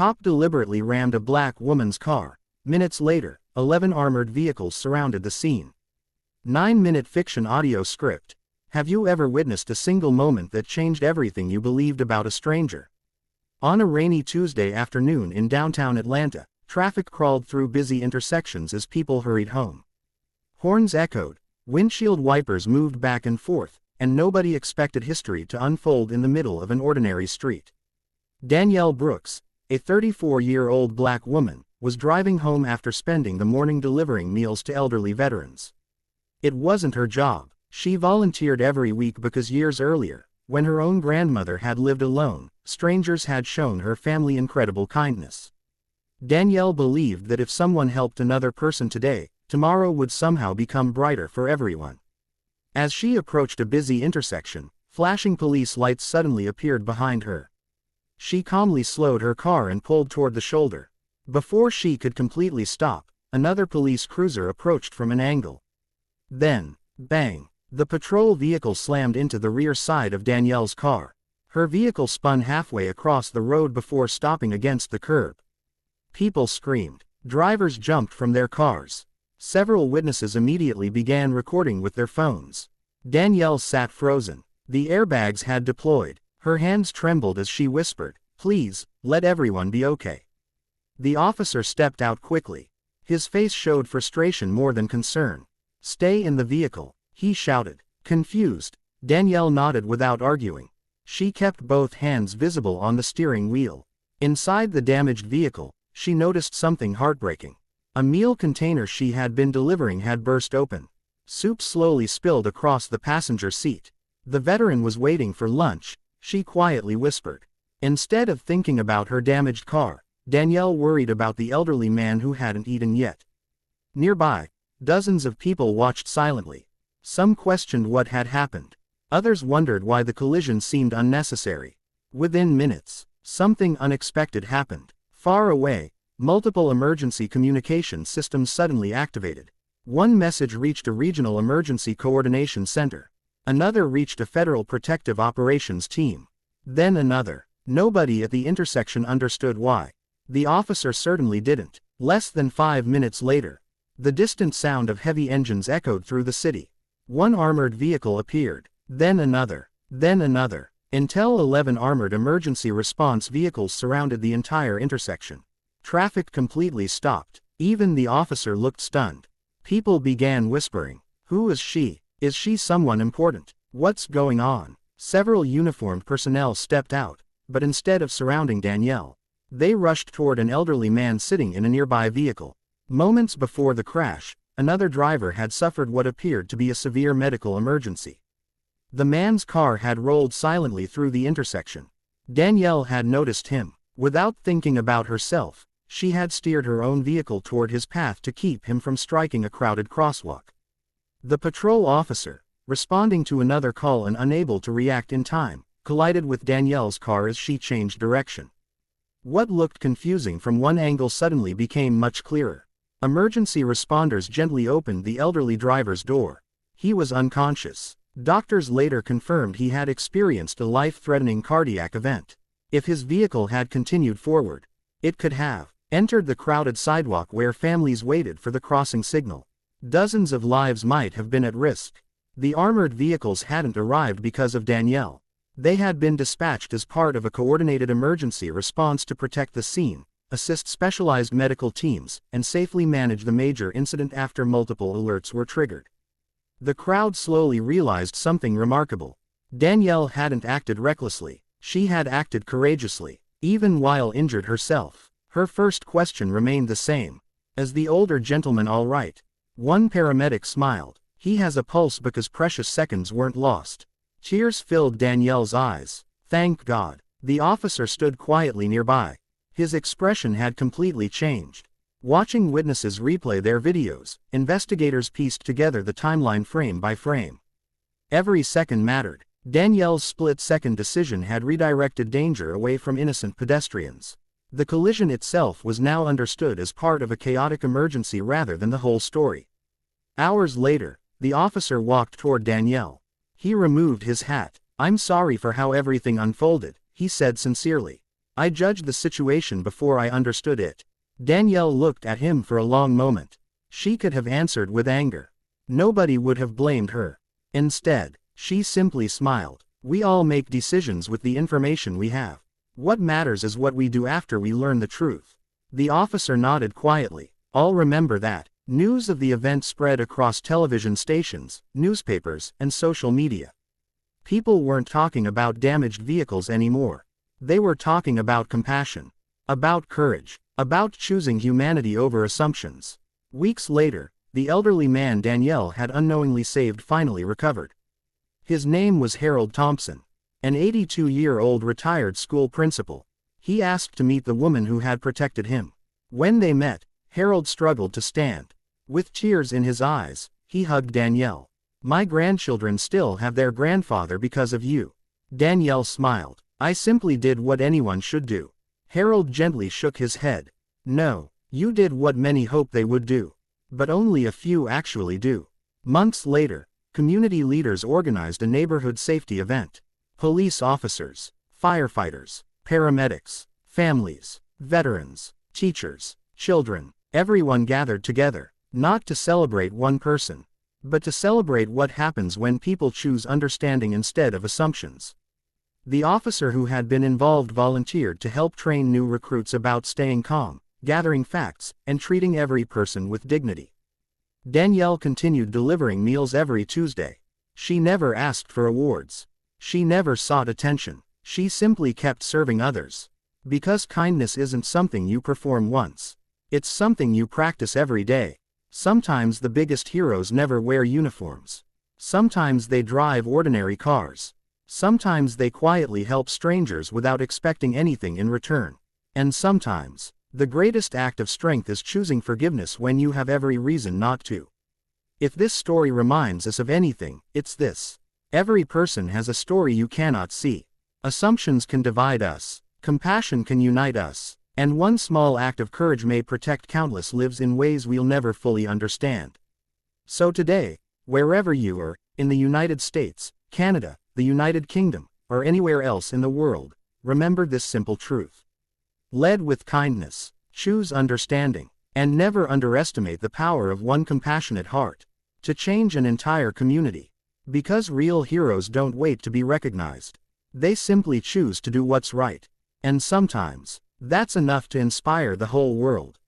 cop deliberately rammed a black woman's car. Minutes later, 11 armored vehicles surrounded the scene. 9-minute fiction audio script. Have you ever witnessed a single moment that changed everything you believed about a stranger? On a rainy Tuesday afternoon in downtown Atlanta, traffic crawled through busy intersections as people hurried home. Horns echoed, windshield wipers moved back and forth, and nobody expected history to unfold in the middle of an ordinary street. Danielle Brooks, a 34-year-old black woman, was driving home after spending the morning delivering meals to elderly veterans. It wasn't her job. She volunteered every week because years earlier, when her own grandmother had lived alone, strangers had shown her family incredible kindness. Danielle believed that if someone helped another person today, tomorrow would somehow become brighter for everyone. As she approached a busy intersection, flashing police lights suddenly appeared behind her. She calmly slowed her car and pulled toward the shoulder. Before she could completely stop, another police cruiser approached from an angle. Then, bang! The patrol vehicle slammed into the rear side of Danielle's car. Her vehicle spun halfway across the road before stopping against the curb. People screamed. Drivers jumped from their cars. Several witnesses immediately began recording with their phones. Danielle sat frozen. The airbags had deployed. Her hands trembled as she whispered, "Please, let everyone be okay." The officer stepped out quickly. His face showed frustration more than concern. "Stay in the vehicle," he shouted. Confused, Danielle nodded without arguing. She kept both hands visible on the steering wheel. Inside the damaged vehicle, she noticed something heartbreaking. A meal container she had been delivering had burst open. Soup slowly spilled across the passenger seat. The veteran was waiting for lunch, she quietly whispered. Instead of thinking about her damaged car, Danielle worried about the elderly man who hadn't eaten yet. Nearby, dozens of people watched silently. Some questioned what had happened. Others wondered why the collision seemed unnecessary. Within minutes, something unexpected happened. Far away, multiple emergency communication systems suddenly activated. One message reached a regional emergency coordination center. Another reached a federal protective operations team. Then another. Nobody at the intersection understood why. The officer certainly didn't. Less than 5 minutes later, the distant sound of heavy engines echoed through the city. One armored vehicle appeared, then another, until 11 armored emergency response vehicles surrounded the entire intersection. Traffic completely stopped. Even the officer looked stunned. People began whispering, "Who is she? Is she someone important? What's going on?" Several uniformed personnel stepped out, but instead of surrounding Danielle, they rushed toward an elderly man sitting in a nearby vehicle. Moments before the crash, another driver had suffered what appeared to be a severe medical emergency. The man's car had rolled silently through the intersection. Danielle had noticed him. Without thinking about herself, she had steered her own vehicle toward his path to keep him from striking a crowded crosswalk. The patrol officer, responding to another call and unable to react in time, collided with Danielle's car as she changed direction. What looked confusing from one angle suddenly became much clearer. Emergency responders gently opened the elderly driver's door. He was unconscious. Doctors later confirmed he had experienced a life-threatening cardiac event. If his vehicle had continued forward, it could have entered the crowded sidewalk where families waited for the crossing signal. Dozens of lives might have been at risk. The armored vehicles hadn't arrived because of Danielle. They had been dispatched as part of a coordinated emergency response to protect the scene, assist specialized medical teams, and safely manage the major incident after multiple alerts were triggered. The crowd slowly realized something remarkable. Danielle hadn't acted recklessly. She had acted courageously, even while injured herself. Her first question remained the same. "Is the older gentleman all right?" One paramedic smiled. "He has a pulse because precious seconds weren't lost." Tears filled Danielle's eyes. "Thank God." The officer stood quietly nearby. His expression had completely changed. Watching witnesses replay their videos, investigators pieced together the timeline frame by frame. Every second mattered. Danielle's split-second decision had redirected danger away from innocent pedestrians. The collision itself was now understood as part of a chaotic emergency rather than the whole story. Hours later, the officer walked toward Danielle. He removed his hat. "I'm sorry for how everything unfolded," he said sincerely. I judged the situation before I understood it. Danielle looked at him for a long moment. She could have answered with anger. Nobody would have blamed her. Instead, she simply smiled. We all make decisions with the information we have. What matters is what we do after we learn the truth. The officer nodded quietly. I'll remember that. News of the event spread across television stations, newspapers, and social media. People weren't talking about damaged vehicles anymore. They were talking about compassion. About courage. About choosing humanity over assumptions. Weeks later, the elderly man Danielle had unknowingly saved finally recovered. His name was Harold Thompson, an 82-year-old retired school principal. He asked to meet the woman who had protected him. When they met, Harold struggled to stand. With tears in his eyes, he hugged Danielle. My grandchildren still have their grandfather because of you. Danielle smiled. I simply did what anyone should do. Harold gently shook his head. No, you did what many hope they would do. But only a few actually do. Months later, community leaders organized a neighborhood safety event. Police officers, firefighters, paramedics, families, veterans, teachers, children, everyone gathered together, not to celebrate one person, but to celebrate what happens when people choose understanding instead of assumptions. The officer who had been involved volunteered to help train new recruits about staying calm, gathering facts, and treating every person with dignity. Danielle continued delivering meals every Tuesday. She never asked for awards. She never sought attention. She simply kept serving others. Because kindness isn't something you perform once. It's something you practice every day. Sometimes the biggest heroes never wear uniforms. Sometimes they drive ordinary cars. Sometimes they quietly help strangers without expecting anything in return. And sometimes, the greatest act of strength is choosing forgiveness when you have every reason not to. If this story reminds us of anything, it's this. Every person has a story you cannot see. Assumptions can divide us. Compassion can unite us. And one small act of courage may protect countless lives in ways we'll never fully understand. So today, wherever you are, in the United States, Canada, the United Kingdom, or anywhere else in the world, remember this simple truth. Lead with kindness, choose understanding, and never underestimate the power of one compassionate heart to change an entire community. Because real heroes don't wait to be recognized. They simply choose to do what's right. And sometimes, that's enough to inspire the whole world.